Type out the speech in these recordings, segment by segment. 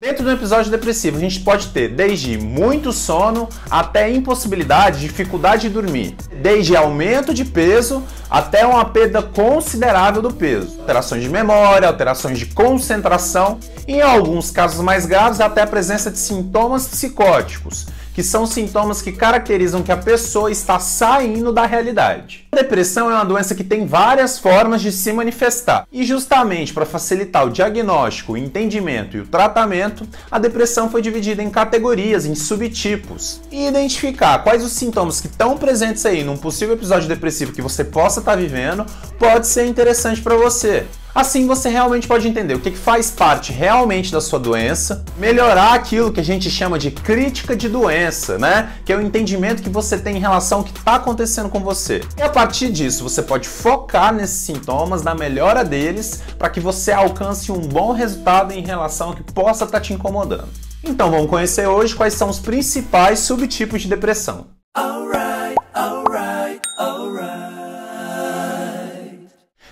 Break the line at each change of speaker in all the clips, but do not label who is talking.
Dentro do episódio depressivo, a gente pode ter desde muito sono até impossibilidade, dificuldade de dormir. Desde aumento de peso até uma perda considerável do peso. Alterações de memória, alterações de concentração e, em alguns casos mais graves, até a presença de sintomas psicóticos, que são sintomas que caracterizam que a pessoa está saindo da realidade. A depressão é uma doença que tem várias formas de se manifestar. E justamente para facilitar o diagnóstico, o entendimento e o tratamento, a depressão foi dividida em categorias, em subtipos. E identificar quais os sintomas que estão presentes aí num possível episódio depressivo que você possa estar vivendo pode ser interessante para você. Assim você realmente pode entender o que faz parte realmente da sua doença, melhorar aquilo que a gente chama de crítica de doença, né? Que é o entendimento que você tem em relação ao que está acontecendo com você. E a partir disso você pode focar nesses sintomas, na melhora deles, para que você alcance um bom resultado em relação ao que possa estar te incomodando. Então vamos conhecer hoje quais são os principais subtipos de depressão.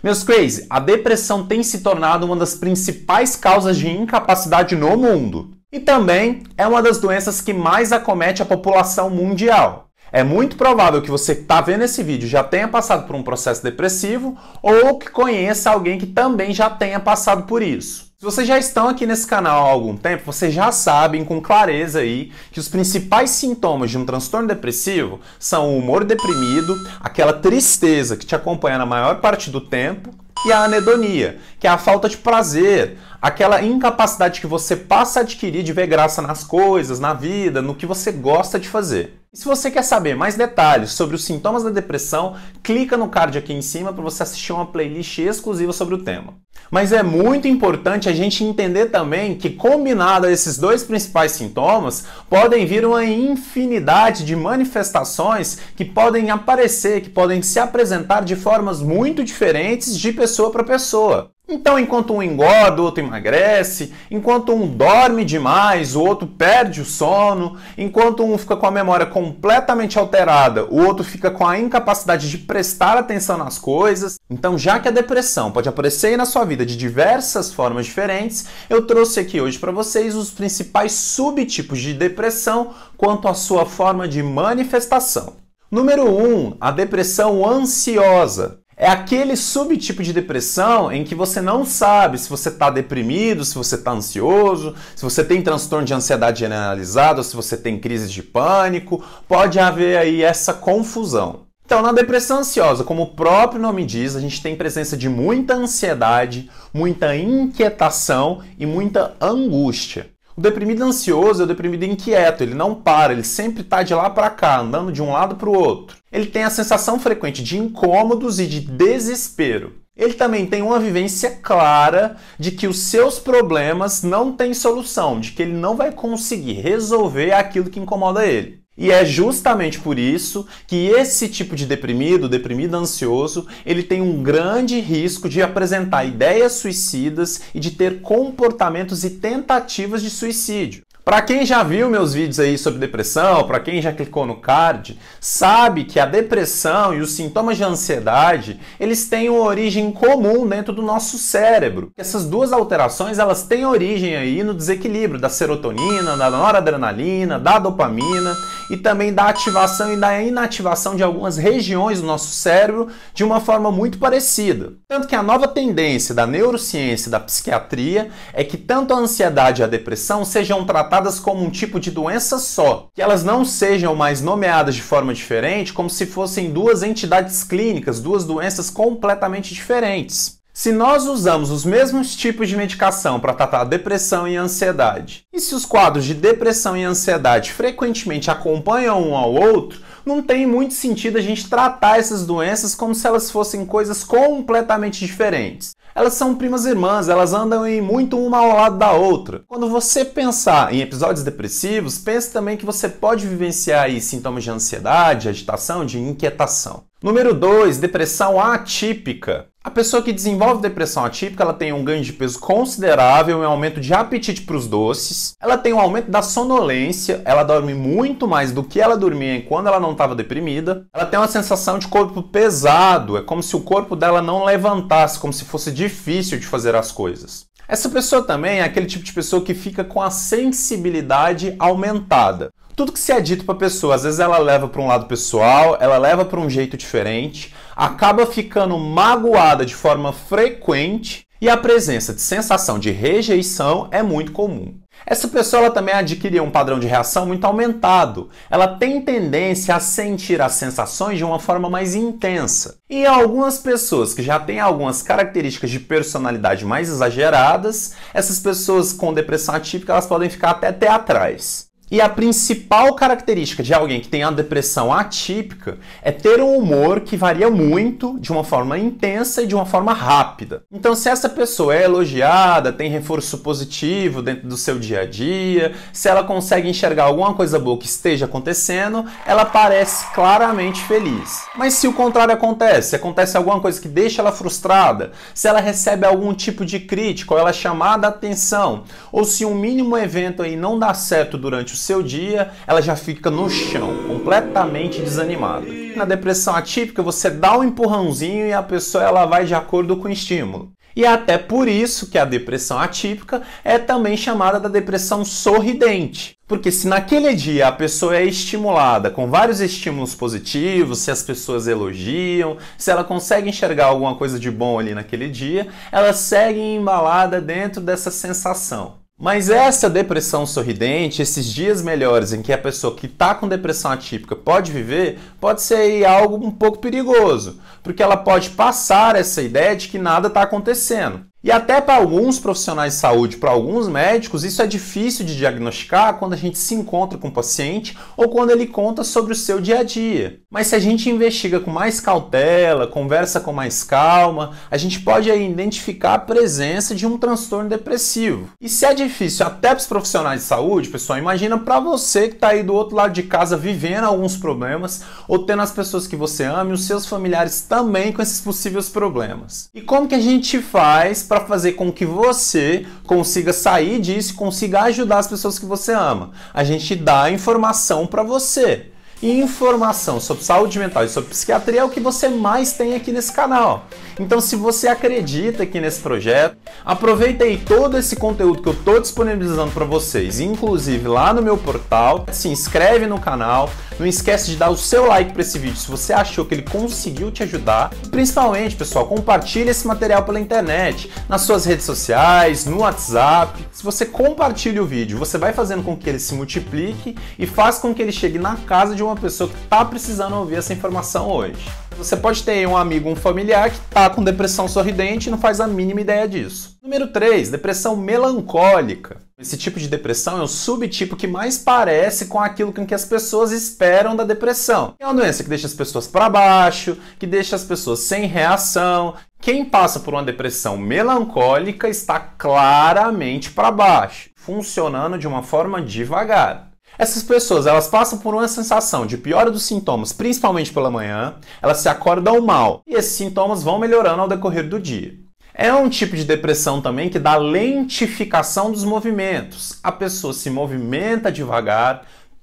Meus crazy, a depressão tem se tornado uma das principais causas de incapacidade no mundo. E também é uma das doenças que mais acomete a população mundial. É muito provável que você que está vendo esse vídeo já tenha passado por um processo depressivo ou que conheça alguém que também já tenha passado por isso. Se vocês já estão aqui nesse canal há algum tempo, vocês já sabem com clareza aí que os principais sintomas de um transtorno depressivo são o humor deprimido, aquela tristeza que te acompanha na maior parte do tempo, e a anedonia, que é a falta de prazer, aquela incapacidade que você passa a adquirir de ver graça nas coisas, na vida, no que você gosta de fazer. E se você quer saber mais detalhes sobre os sintomas da depressão, clica no card aqui em cima para você assistir uma playlist exclusiva sobre o tema. Mas é muito importante a gente entender também que, combinado a esses dois principais sintomas, podem vir uma infinidade de manifestações que podem aparecer, que podem se apresentar de formas muito diferentes de pessoa para pessoa. Então, enquanto um engorda, o outro emagrece, enquanto um dorme demais, o outro perde o sono, enquanto um fica com a memória completamente alterada, o outro fica com a incapacidade de prestar atenção nas coisas. Então, já que a depressão pode aparecer aí na sua vida de diversas formas diferentes, eu trouxe aqui hoje para vocês os principais subtipos de depressão quanto à sua forma de manifestação. Número 1, a depressão ansiosa. É aquele subtipo de depressão em que você não sabe se você está deprimido, se você está ansioso, se você tem transtorno de ansiedade generalizado, ou se você tem crise de pânico. Pode haver aí essa confusão. Então, na depressão ansiosa, como o próprio nome diz, a gente tem presença de muita ansiedade, muita inquietação e muita angústia. O deprimido ansioso é o deprimido inquieto, ele não para, ele sempre está de lá para cá, andando de um lado para o outro. Ele tem a sensação frequente de incômodos e de desespero. Ele também tem uma vivência clara de que os seus problemas não têm solução, de que ele não vai conseguir resolver aquilo que incomoda ele. E é justamente por isso que esse tipo de deprimido, deprimido ansioso, ele tem um grande risco de apresentar ideias suicidas e de ter comportamentos e tentativas de suicídio. Para quem já viu meus vídeos aí sobre depressão, para quem já clicou no card, sabe que a depressão e os sintomas de ansiedade, eles têm uma origem comum dentro do nosso cérebro. Essas duas alterações, elas têm origem aí no desequilíbrio da serotonina, da noradrenalina, da dopamina e também da ativação e da inativação de algumas regiões do nosso cérebro de uma forma muito parecida. Tanto que a nova tendência da neurociência e da psiquiatria é que tanto a ansiedade e a depressão sejam tratadas como um tipo de doença só, que elas não sejam mais nomeadas de forma diferente, como se fossem duas entidades clínicas, duas doenças completamente diferentes. Se nós usamos os mesmos tipos de medicação para tratar a depressão e a ansiedade, e se os quadros de depressão e ansiedade frequentemente acompanham um ao outro, não tem muito sentido a gente tratar essas doenças como se elas fossem coisas completamente diferentes. Elas são primas irmãs, elas andam muito uma ao lado da outra. Quando você pensar em episódios depressivos, pense também que você pode vivenciar aí sintomas de ansiedade, de agitação, de inquietação. Número 2, depressão atípica. A pessoa que desenvolve depressão atípica, ela tem um ganho de peso considerável, um aumento de apetite para os doces, ela tem um aumento da sonolência, ela dorme muito mais do que ela dormia quando ela não estava deprimida, ela tem uma sensação de corpo pesado, é como se o corpo dela não levantasse, como se fosse difícil de fazer as coisas. Essa pessoa também é aquele tipo de pessoa que fica com a sensibilidade aumentada. Tudo que se é dito para a pessoa, às vezes ela leva para um lado pessoal, ela leva para um jeito diferente, acaba ficando magoada de forma frequente e a presença de sensação de rejeição é muito comum. Essa pessoa ela também adquire um padrão de reação muito aumentado. Ela tem tendência a sentir as sensações de uma forma mais intensa. E algumas pessoas que já têm algumas características de personalidade mais exageradas, essas pessoas com depressão atípica elas podem ficar até teatrais. E a principal característica de alguém que tem a depressão atípica é ter um humor que varia muito, de uma forma intensa e de uma forma rápida. Então, se essa pessoa é elogiada, tem reforço positivo dentro do seu dia a dia, se ela consegue enxergar alguma coisa boa que esteja acontecendo, ela parece claramente feliz. Mas se o contrário acontece, se acontece alguma coisa que deixa ela frustrada, se ela recebe algum tipo de crítica ou ela é chamada a atenção, ou se um mínimo evento aí não dá certo durante o seu dia, ela já fica no chão, completamente desanimada. Na depressão atípica, você dá um empurrãozinho e a pessoa ela vai de acordo com o estímulo. E é até por isso que a depressão atípica é também chamada da depressão sorridente. Porque se naquele dia a pessoa é estimulada com vários estímulos positivos, se as pessoas elogiam, se ela consegue enxergar alguma coisa de bom ali naquele dia, ela segue embalada dentro dessa sensação. Mas essa depressão sorridente, esses dias melhores em que a pessoa que está com depressão atípica pode viver, pode ser algo um pouco perigoso, porque ela pode passar essa ideia de que nada está acontecendo. E até para alguns profissionais de saúde, para alguns médicos, isso é difícil de diagnosticar quando a gente se encontra com o paciente ou quando ele conta sobre o seu dia a dia. Mas se a gente investiga com mais cautela, conversa com mais calma, a gente pode aí identificar a presença de um transtorno depressivo. E se é difícil até para os profissionais de saúde, pessoal, imagina para você que está aí do outro lado de casa vivendo alguns problemas ou tendo as pessoas que você ama e os seus familiares também com esses possíveis problemas. E como que a gente faz para fazer com que você consiga sair disso e consiga ajudar as pessoas que você ama? A gente dá informação para você. E informação sobre saúde mental e sobre psiquiatria é o que você mais tem aqui nesse canal. Então, se você acredita aqui nesse projeto, aproveita aí todo esse conteúdo que eu estou disponibilizando para vocês, inclusive lá no meu portal, se inscreve no canal, não esquece de dar o seu like para esse vídeo se você achou que ele conseguiu te ajudar. E principalmente, pessoal, compartilhe esse material pela internet, nas suas redes sociais, no WhatsApp. Se você compartilha o vídeo, você vai fazendo com que ele se multiplique e faz com que ele chegue na casa de uma pessoa que está precisando ouvir essa informação hoje. Você pode ter um amigo, um familiar que está com depressão sorridente e não faz a mínima ideia disso. Número 3, depressão melancólica. Esse tipo de depressão é o subtipo que mais parece com aquilo que as pessoas esperam da depressão. É uma doença que deixa as pessoas para baixo, que deixa as pessoas sem reação. Quem passa por uma depressão melancólica está claramente para baixo, funcionando de uma forma devagar. Essas pessoas, elas passam por uma sensação de piora dos sintomas, principalmente pela manhã, elas se acordam mal e esses sintomas vão melhorando ao decorrer do dia. É um tipo de depressão também que dá lentificação dos movimentos. A pessoa se movimenta devagar,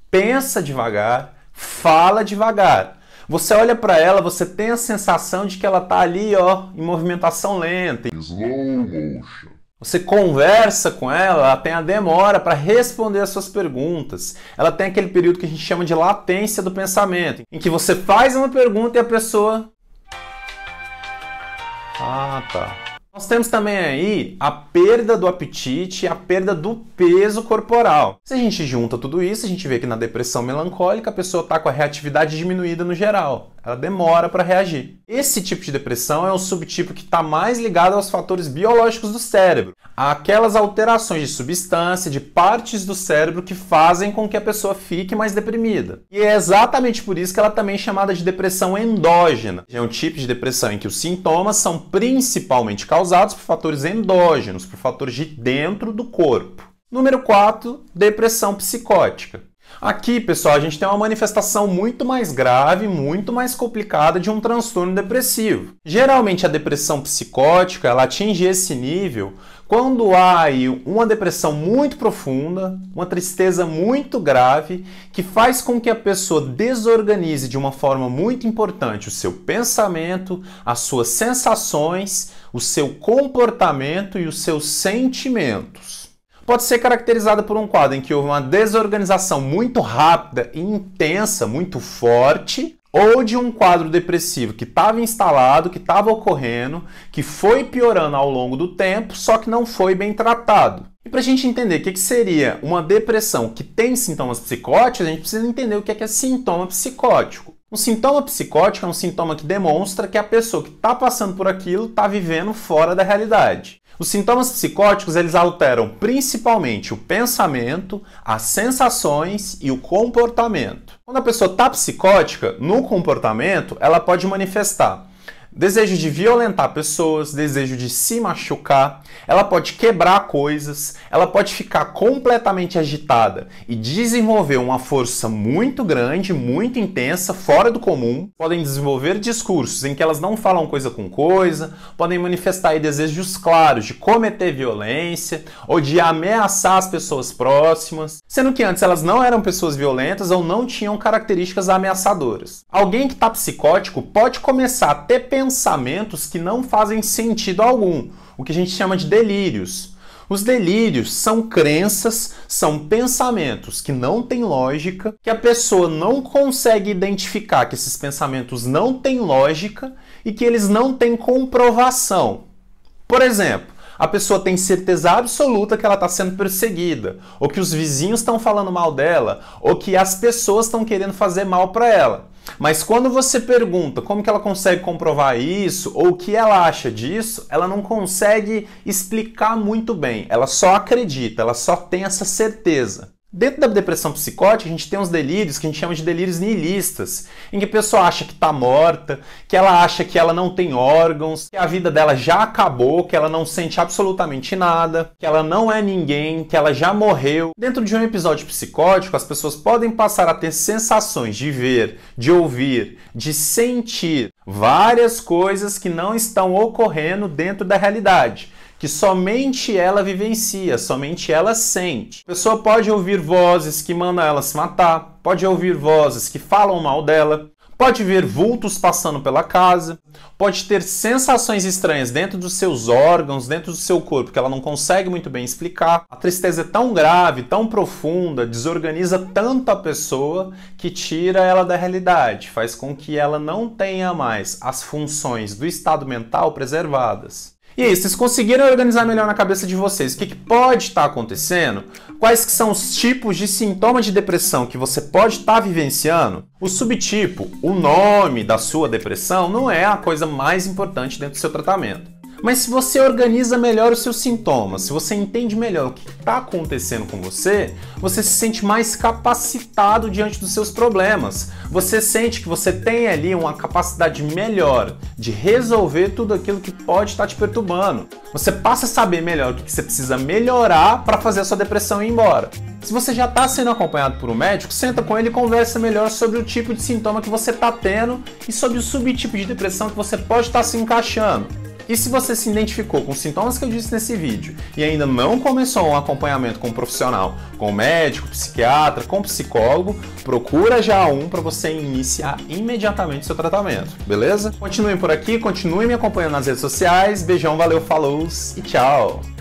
pensa devagar, fala devagar. Você olha para ela, você tem a sensação de que ela está ali, ó, em movimentação lenta. Slow motion. Você conversa com ela, ela tem a demora para responder as suas perguntas. Ela tem aquele período que a gente chama de latência do pensamento, em que você faz uma pergunta e a pessoa... Ah, tá. Nós temos também aí a perda do apetite e a perda do peso corporal. Se a gente junta tudo isso, a gente vê que na depressão melancólica a pessoa está com a reatividade diminuída no geral. Ela demora para reagir. Esse tipo de depressão é um subtipo que está mais ligado aos fatores biológicos do cérebro, aquelas alterações de substância, de partes do cérebro que fazem com que a pessoa fique mais deprimida. E é exatamente por isso que ela também é chamada de depressão endógena. É um tipo de depressão em que os sintomas são principalmente causados por fatores endógenos, por fatores de dentro do corpo. Número 4, depressão psicótica. Aqui, pessoal, a gente tem uma manifestação muito mais grave, muito mais complicada de um transtorno depressivo. Geralmente a depressão psicótica, ela atinge esse nível quando há aí uma depressão muito profunda, uma tristeza muito grave, que faz com que a pessoa desorganize de uma forma muito importante o seu pensamento, as suas sensações, o seu comportamento e os seus sentimentos. Pode ser caracterizada por um quadro em que houve uma desorganização muito rápida e intensa, muito forte, ou de um quadro depressivo que estava instalado, que estava ocorrendo, que foi piorando ao longo do tempo, só que não foi bem tratado. E para a gente entender o que seria uma depressão que tem sintomas psicóticos, a gente precisa entender o que é sintoma psicótico. Um sintoma psicótico é um sintoma que demonstra que a pessoa que está passando por aquilo está vivendo fora da realidade. Os sintomas psicóticos, eles alteram principalmente o pensamento, as sensações e o comportamento. Quando a pessoa está psicótica, no comportamento, ela pode manifestar desejo de violentar pessoas, desejo de se machucar, ela pode quebrar coisas, ela pode ficar completamente agitada e desenvolver uma força muito grande, muito intensa, fora do comum. Podem desenvolver discursos em que elas não falam coisa com coisa, podem manifestar aí desejos claros de cometer violência ou de ameaçar as pessoas próximas, sendo que antes elas não eram pessoas violentas ou não tinham características ameaçadoras. Alguém que está psicótico pode começar a ter pensamentos que não fazem sentido algum, o que a gente chama de delírios. Os delírios são crenças, são pensamentos que não têm lógica, que a pessoa não consegue identificar que esses pensamentos não têm lógica e que eles não têm comprovação. Por exemplo, a pessoa tem certeza absoluta que ela está sendo perseguida, ou que os vizinhos estão falando mal dela, ou que as pessoas estão querendo fazer mal para ela. Mas quando você pergunta como que ela consegue comprovar isso, ou o que ela acha disso, ela não consegue explicar muito bem. Ela só acredita, ela só tem essa certeza. Dentro da depressão psicótica, a gente tem uns delírios que a gente chama de delírios nihilistas, em que a pessoa acha que está morta, que ela acha que ela não tem órgãos, que a vida dela já acabou, que ela não sente absolutamente nada, que ela não é ninguém, que ela já morreu. Dentro de um episódio psicótico, as pessoas podem passar a ter sensações de ver, de ouvir, de sentir várias coisas que não estão ocorrendo dentro da realidade, que somente ela vivencia, somente ela sente. A pessoa pode ouvir vozes que mandam ela se matar, pode ouvir vozes que falam mal dela, pode ver vultos passando pela casa, pode ter sensações estranhas dentro dos seus órgãos, dentro do seu corpo, que ela não consegue muito bem explicar. A tristeza é tão grave, tão profunda, desorganiza tanto a pessoa que tira ela da realidade, faz com que ela não tenha mais as funções do estado mental preservadas. E aí, vocês conseguiram organizar melhor na cabeça de vocês o que pode estar acontecendo? Quais que são os tipos de sintomas de depressão que você pode estar vivenciando? O subtipo, o nome da sua depressão, não é a coisa mais importante dentro do seu tratamento. Mas se você organiza melhor os seus sintomas, se você entende melhor o que está acontecendo com você, você se sente mais capacitado diante dos seus problemas. Você sente que você tem ali uma capacidade melhor de resolver tudo aquilo que pode estar te perturbando. Você passa a saber melhor o que você precisa melhorar para fazer a sua depressão ir embora. Se você já está sendo acompanhado por um médico, senta com ele e conversa melhor sobre o tipo de sintoma que você está tendo e sobre o subtipo de depressão que você pode estar se encaixando. E se você se identificou com os sintomas que eu disse nesse vídeo e ainda não começou um acompanhamento com um profissional, com médico, psiquiatra, com psicólogo, procura já um para você iniciar imediatamente seu tratamento, beleza? Continuem por aqui, continuem me acompanhando nas redes sociais. Beijão, valeu, falou e tchau!